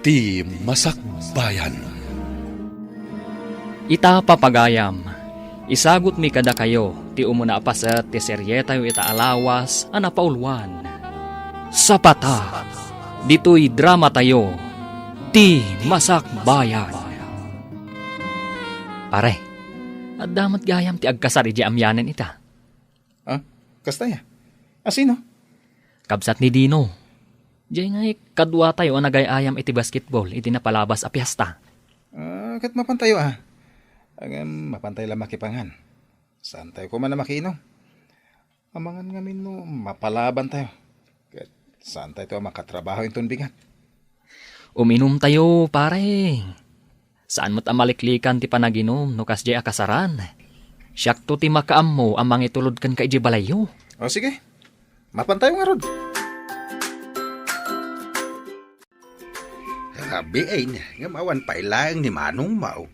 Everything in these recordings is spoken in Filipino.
Ti Masakbayan. Ita papagayam, isagot mi kada kayo, ti umuna apaset ti seryeta yu ita alawas, anapaulwan. Sapata, dito'y drama tayo, ti Masakbayan. Pare, at damat gayam ti agkasar iti amyanan ita. Kastaya? Asino? Kabsat ni Dino. Diyan nga kadwa tayo ang nagayayam iti basketball, iti napalabas a piyesta. Kat mapantayo mapantay lang makipangan. Saan tayo ko man na makiinom? Amangan ngamin no, mapalaban tayo. Kat saan tayo to makatrabaho yung tunbingan? Uminom tayo, pare. Saan mo't amaliklikan ti panaginom, no kasjay akasaran. Siyak to ti makaam mo, amang itulod kan ka iji balayo. O sige, mapantayo nga rod. Grabe ay nga mawan pa ilang ni Manong Mau.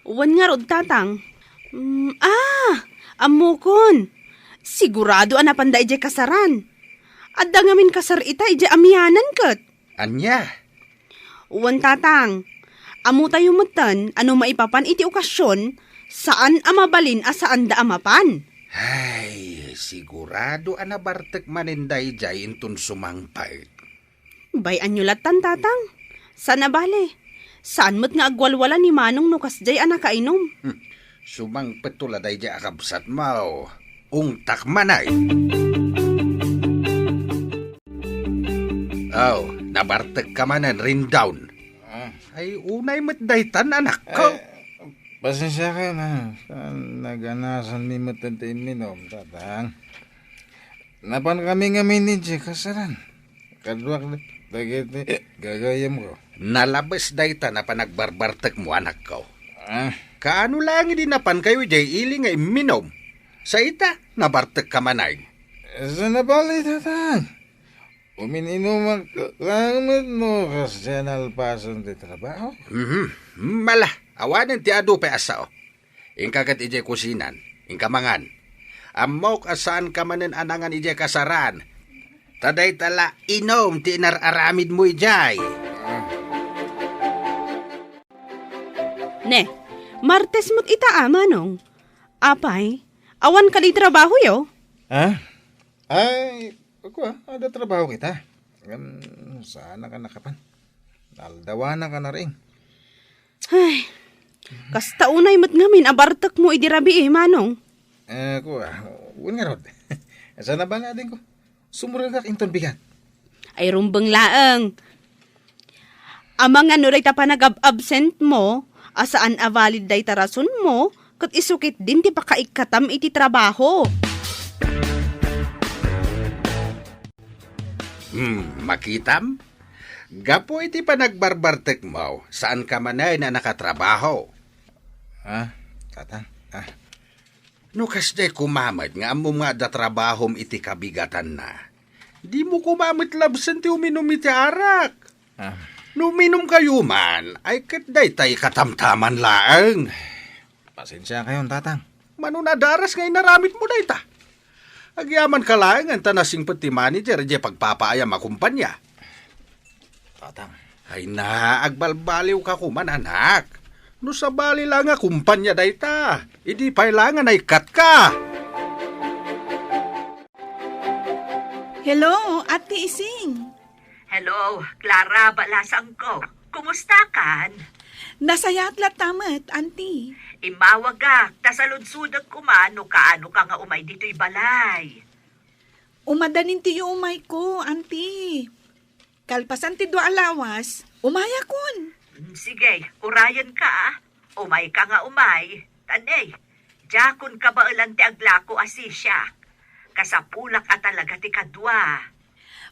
Uwan nga rod, tatang. Amukon. Sigurado anapanda ije kasaran. Adda ngamin kasar ita ije amyanan kat. Anya? Uwan, tatang. Amu tayo mutan, ano maipapan iti okasyon, saan amabalin saan da amapan. Ay, sigurado anabartek maninday jay intun sumangpay. Bayan nyo latan, tatang. Sana bale. Saan mo't nga agwalwala ni Manong nukas jay anakainom? Sumangpet tuladay jay akabsat mau. Ungtak manay. Oh, nabartek ka manan rin down. Ay, unay matdaytan anak ko. Pasensya ka na. Saan naganasan mi matantain minom, tatang? Napan kami ngamin ni Jay kasaran. Kadwak na, bagit gagayam ko. Nalabas dayta na panagbarbartek mo anak ko. Kaano lang hindi napan kayo jay ili nga iminom. Sa ita, nabartek ka manay. Saan na bali, tatang? Umininom lang no kasi nalpasan di trabaho. Mala, awanan ti ado pa asao. Ingkagat ije kusinan, ingkamangan. Amok asaan ka manen anangan ije kasaran. Taday tala inom ti inararamid mo ijay. Ne, Martes mo't ita Manong. Apay, awan ka di trabaho yo? Ay, ako ada trabaho kita. Sana ka nakapan. Naldawana ka na rin. Ay, kasta unay mo't ngamin abartak mo idirabi Manong. Ako uwan nga rod. Sana ba natin ko? Sumurag ka inton bigat. Ay rumbang laang. Amang ano ray ta pa nag-absent mo, asaan avalid day tarason mo, kat isukit din ti pakaikatam iti trabaho. Makitam? Gapo iti panagbarbartek mo, saan ka manay na nakatrabaho? Tatang? No kasday kumamad nga amo nga da trabahom iti kabigatan na. Di mo kumamit labsan ti uminom iti arak. No uminom kayo man, ay katday tay katamtaman laang. Pasensya kayo, tatang. Manunadaras ngay naramit mo day ta. Agyaman ka lang ang tanasing pati manager di pagpapaayam akumpanya. Tatang. Ay na, agbalbaliw ka kuman anak. No sa bali lang nga kumpanya day ta. Idi pailangan ay kat ka. Hello, Ate Ising. Hello, Clara Balasang ko. Kumusta kan? Nasayat la tamat, Auntie. Imawag ka, tasaludsudag kumano kaano ka nga umay dito'y balay. Umadanin tiyo umay ko, Auntie. Kalpasan ti do alawas, umaya kun. Sige, urayan ka. Umay ka nga umay. Tanay, jakon ka ba ulan ti aglako asisya? Kasapulak at talaga ti kadwa.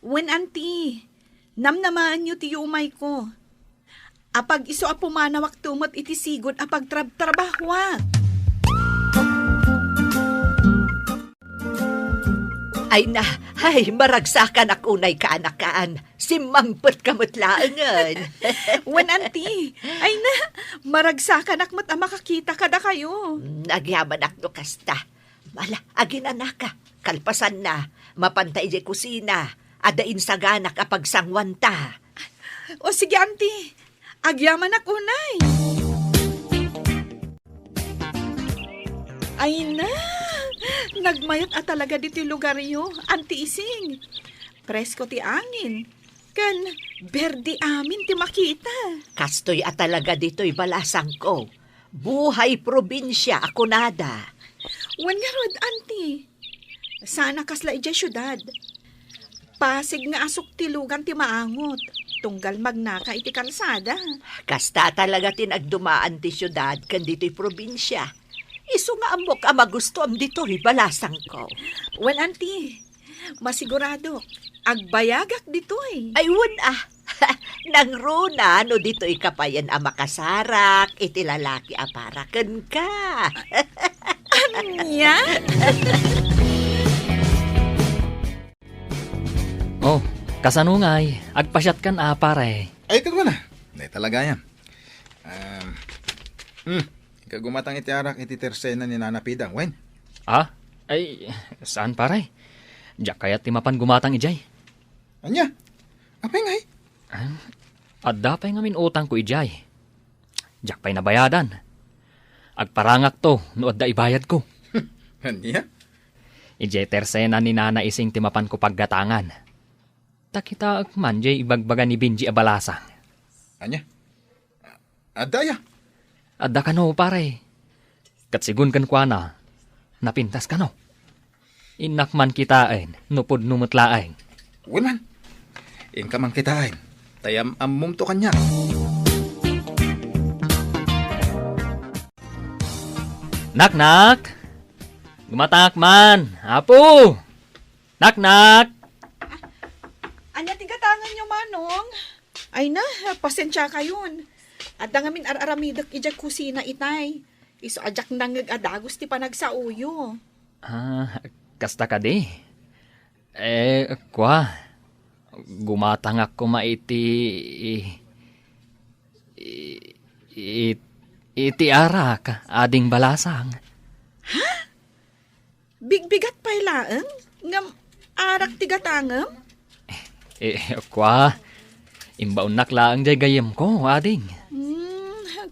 When, Auntie, namnamaan nyo tiyo umay ko. Apag iso apumanawak tumot iti sigod apag trabahwa. Ay na, maragsakan ak unay kaanakaan. Simampot kamot laangan. Wen, Auntie, ay na, maragsakan ak mat makakita kada kayo. Nagyaman ak no kasta. Mala, agin anaka. Kalpasan na, mapantay di kusina. Adain sa ganak apag sangwanta. O sige, auntie. Agyaman ako, nay. Ay na, nagmayat at talaga dito yung lugar yo, Auntie Ising. Presko ti angin. Kan, berdi amin ti makita. Kastoy at talaga dito'y balasang ko. Buhay probinsya ako nada. Wan nga rod, Auntie. Sana kasla ija syudad. Pasig nga asok ti lugan ti maangot. Tunggal magnaka iti kalsada. Kasta talaga tinagdumaan ti syudad kan dito'y probinsya. Iso nga amok ang magusto am dito'y balasang ko. Wan, Auntie. Masigurado. Agbayagak dito eh. Ay, nang runa, no dito'y kapayan ang makasarak, iti lalaki aparakan ka. Anya? Oh, kasanungay, agpasyat kan pare. Ay, ito na. Hindi talaga yan. Ikagumatang iti arak iti tersena ni Nana Pidang. Wen? Ay, saan pare? Diyak kaya timapan gumatang ijay. Anya? Apay ngay? Adda pa'y ngamin utang ko ijay. Diyak pa'y nabayadan. Agparangak to, no adda ibayad ko. Anya? Ijay tersena ni Nana Ising timapan ko paggatangan. Takita man jay ibagbaga ni Benji abalasang. Anya? Adaya? Adda ka no, pare. Katsigun kan kwa na, napintas ka no. Inakman kitain, nupod numutlaing. Wen man? Inka man kitain. Tayam ammum to kanya. Nak! Gumatak man! Apo! Nak! Anya tigatangan nyo, Manong? Ay na, pasensya kayon. At ngamin araramidak ijak kusina itay. Iso ajak nangag adagos ti panagsauyo. Kasta ka di. Kwa. Gumatang ako maiti... iti arak, ading balasang. Bigbigat pa'y laeng? Ngam arak tigatangam? Kwa. Imbaon naklaang jay gayem ko, ading.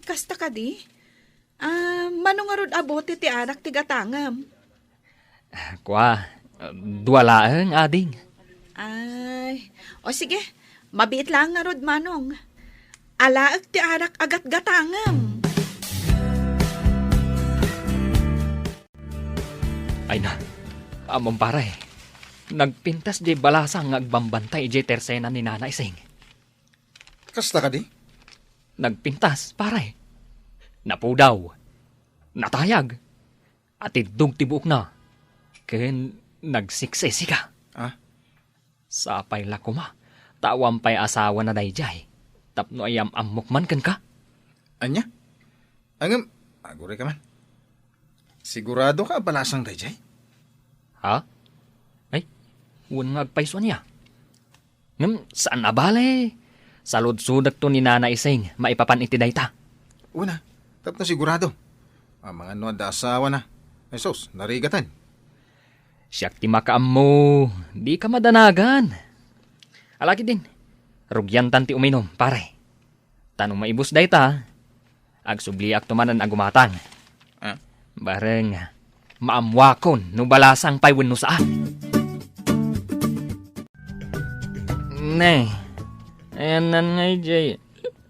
Kasta ka di? Manong arod abote ti arak tigatangam? Kwa. Duwalaang, ading. Ay, o sige, mabiit lang nga rod, Manong. Alaag ti arak agat gatangam. Ay na, among pare. Nagpintas di balasang agbambantay di tersena ni Nana Ising. Kasta ka di? Nagpintas, pare. Napudaw. Natayag. At idug tibuk na. Ken nagsiksesi ka. Sapay la kuma. Tawam pa'y asawa na dayjay. Tapno ayam amukman kan ka. Anya? Angam, aguri ka man. Sigurado ka balasang dayjay? Ha? Ay, huwag nga agpaiswa niya. Ngam, saan na bale? Salud-sudak to ni Nana Ising, maipapan iti dayta. Una, tap na sigurado. Ang mga nuad da asawa na. Ay sos, narigatan. Siyak ti makaam mo, di ka madanagan. Alaki din, rugyantan ti uminom, pare. Tanong maibus dayta, agsubliak tumanan agumatang. Bareng, maamwakon no balasang paywen no saan. Ne, ayan ngay jay,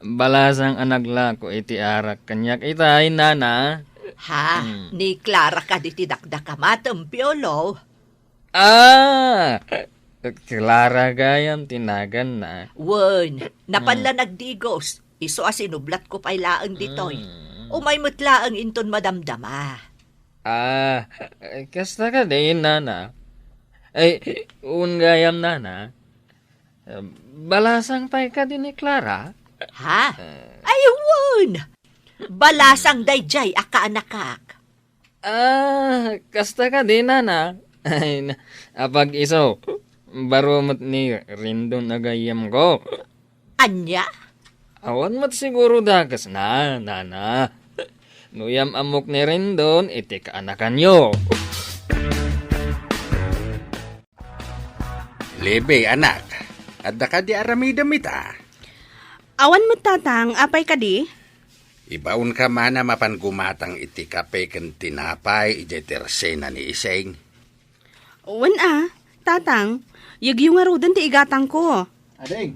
balasang anagla ko iti arak kanyak itay nana. Ni Clara ka di tidakdakamatang piolo. Clara gayam tinagan na. Wen, napanla nagdigos. Iso asinublat ko pa'y laang ditoy. Umay mutlaang inton madamdama. Kasta ka din, nana. Ay, gayam, nana. Balasang pa'y ka din ni Clara? Ay, wen! Balasang dayjay akaanakak. Kasta ka din, nana. Ay, apag iso, barumot ni Rindon agayam ko. Anya? Awan mat siguro dakas na, nana. Nuyam amok ni Rindon, iti kaanakan nyo. Lebe, anak. Adda ka di aramidam ita. Awan mo tatang, apay ka di? Ibaon ka man na mapan gumatang iti kape ken tinapay iti tersena ni Iseng. Wan tatang, yung nga rodan ti igatang ko. Ading,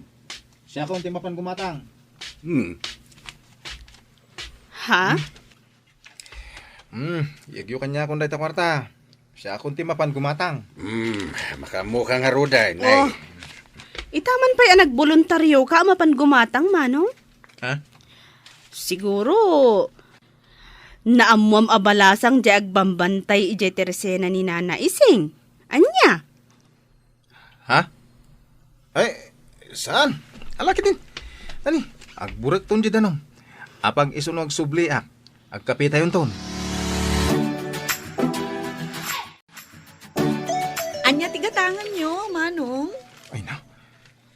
siya kung timapan gumatang. Ha? Yagyo kanya kung dahil kwarta. Siya kung timapan gumatang. Makamukha nga ruday, nay. Oh, itaman pa'y nagboluntaryo ka mapan gumatang, manong? Ha? Siguro, naamuam abalasang di agbambantay ije tersena ni Nana Ising. Anya? Ha? Ay, saan? Alaki din. Ani, agburak ton di danom. Apag isunog subli agkapita yun ton. Anya tigatangan nyo, manong? Ay na,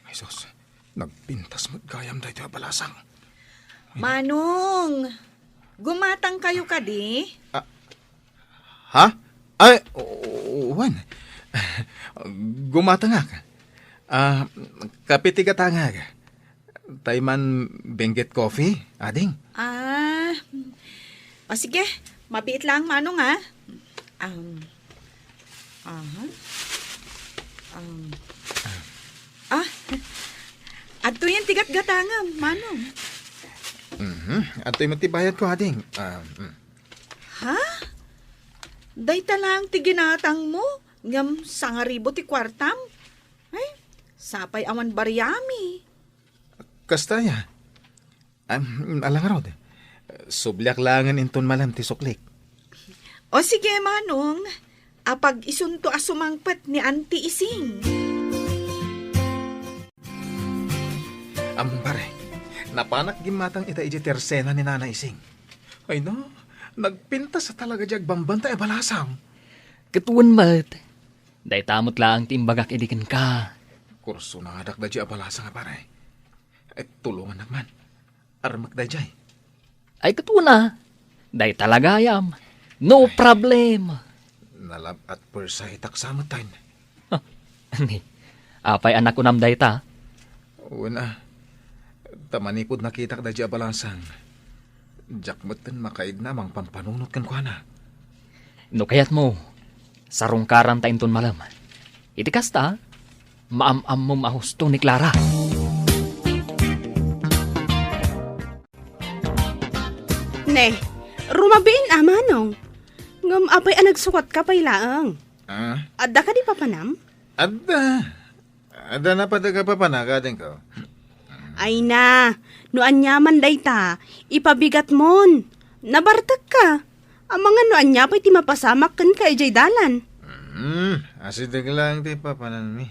ay sus, nagpintas magkayam dahil ito balasang. Manong, gumatang kayo ka di? Ha? Ay, Juan, gumatang ka. Kapitiga tanga ka. Tayman Benguet Coffee, ading. O sige, mabiit lang manong ha. Ato yan tigat-gatangam, manong. At ito'y matibayad ko, ading. Ha? Dayta lang ti ginatang mo, ngam sangaribo ti kwartam. Ay, sapay awan baryami. Kastaya. Alang rod. Sublyak langan inton malam ti suklik. O sige, manong. Apag isunto asumangpet ni Auntie Ising. Among pare, napanak gimatang ita iji tersena ni Nana Ising. Ay no, nagpinta sa talaga jag bambanta e balasang. Katuan mat. Day tamot lang timbagak idikin ka. Kurso na nga dakda di abalasang pare. Ay tulungan naman. Armak da jay. Ay katuan na. Day talaga yam. No problem. Nalab at persay taksamot tayo. Ani, apay anak ko nam day ta. Una, tamanipod nakita ka da di abalasang. Jakmutan makaid na mang pampanunot kan kwa na. No kayat mo, sarungkaran ta inton malam. Iti kasta, maam-am mo mahusto ni Clara. Ne, rumabiin manong. Ngam apay nagsukat ka pay laang. Adda ka di papanam? Ada na padaga pa panakading ko. Ay na, no anyaman dayta, ipabigat mon. Nabartag ka. Ang mga no anya pa'y ti mapasamak kan ka ijay dalan. Asidag lang ti papanan mi.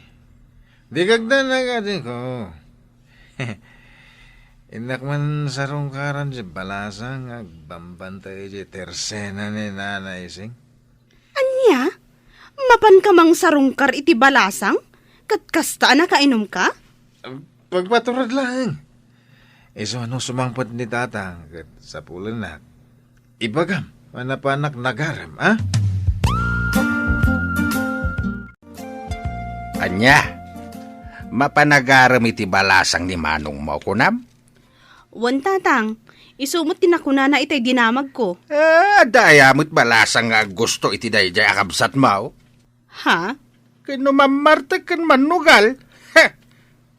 Di kagda na kading ko. Inak man sarungkaran si balasang agbambantay si tersena ni Nana Ising. Anya? Mapan ka mang sarungkar iti balasang? Katkasta na kainom ka? Pagpaturad lang. Iso ano sumangpot ni tatang kat sa pulan na. Ibagam, manapanak nagaram, ha? Anya, mapanagaram iti balasang ni Manong mo kunam? Wan tatang, isumot tinakuna na itay dinamag ko. Dayamot balasang nga gusto iti dayjay akabsat mo. Ha? Kano mamartag kan manugal.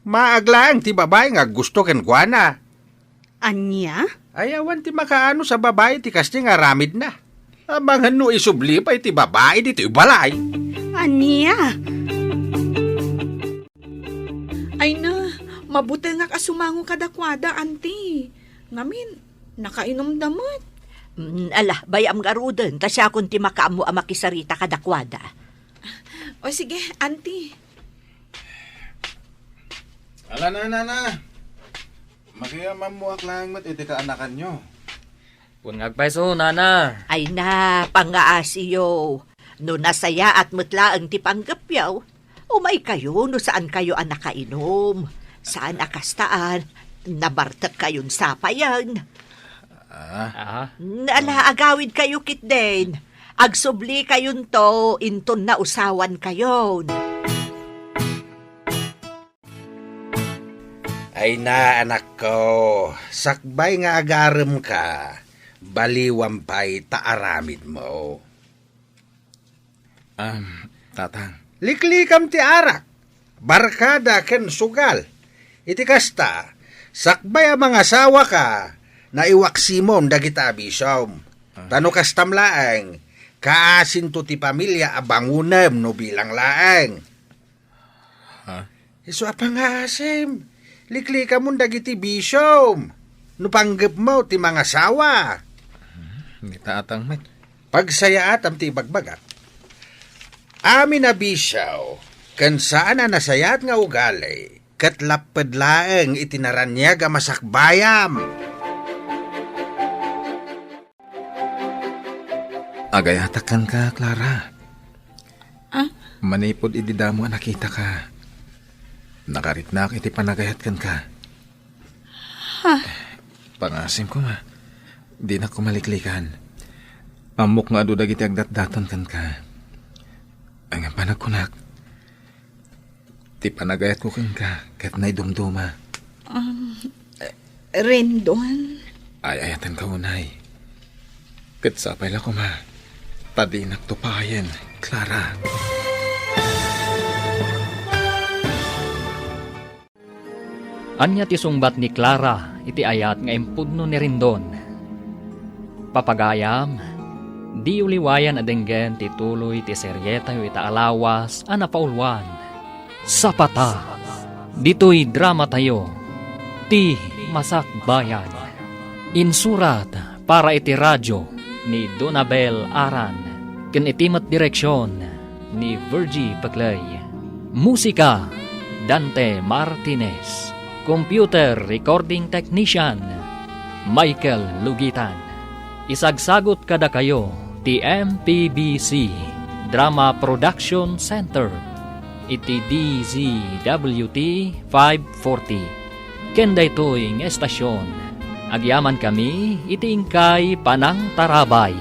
Maaglaang ti babae nga gusto ken kuana. Anya? Ayawan ti makaano sa babae ti kasdi nga ramid na. Abangan no isubli pa iti babae dito balay. Anya? Ay na, mabuti nga kasumango kadakwada, Auntie. Ngamin, nakainom damot. Ala, bayam nga rudan, tasya kung ti makaamo ang makisarita kadakwada. O sige, Auntie. Ala na. Makiyaman mo aklang mat iti kaanakan nyo. Kung ngagpaiso, nana. Ay na, pangaasiyo. No nasaya at mutla ang ti panggapyaw, umay kayo no saan kayo ang nakainom. Saan akastaan, nabartak kayon sapayan. Ala, agawid kayo kitden. Agsubli kayon to, inton na usawan kayon. Ay na, anak ko, sakbay nga agarem ka, baliwam pa'y taaramid mo. Tatang. Liklikam ti arak, barkada ken sugal. Iti kasta, sakbay ang mga asawa ka, na iwaksimom dagita abisom. Tano kastam laeng, kaasin to ti pamilya abangunem no bilang laeng. Iso apang asim, liklikam mo dagiti bisom, no panggap mo ti mga asawa. Hindi tatang met. Pagsayaat am ti bagbagat. Amin na bisyaw, kan saan na nasayat nga ugali, kat lapad laeng itinaranyag ang masakbayam. Agayatakan ka, Clara. Manipod ididamo nakita ka. Nakaritnak iti panagayatkan ka. Pangasim ko ma. Di na kumaliklikan. Amok nga adudag iti agdatdaton kan ka. Ang panagkunak. Ti panagayat ko kan ka. Kat na idumduma. Rendon? Ay ayatan ka unay. Kat sapay la ko ma. Tadi nagtupayan, Clara. Anya ti sungbat ni Clara iti ayat nga impudno ni Rendon. Papagayam, di uliwayan adenggen ti tuloy ti seryeta yu ita alawas a napaulwan. Sapata, dito'y drama tayo, ti Masakbayan. Insurat para iti radyo ni Donabel Aran, ken itimat direksyon ni Virgie Paclay. Musika, Dante Martinez. Computer Recording Technician, Michael Lugitan. Isagsagot kada kayo, ti MPBC Drama Production Center, iti DZWT 540. Kenda ito'y estasyon. Agyaman kami, iti ingkay Panang Tarabay.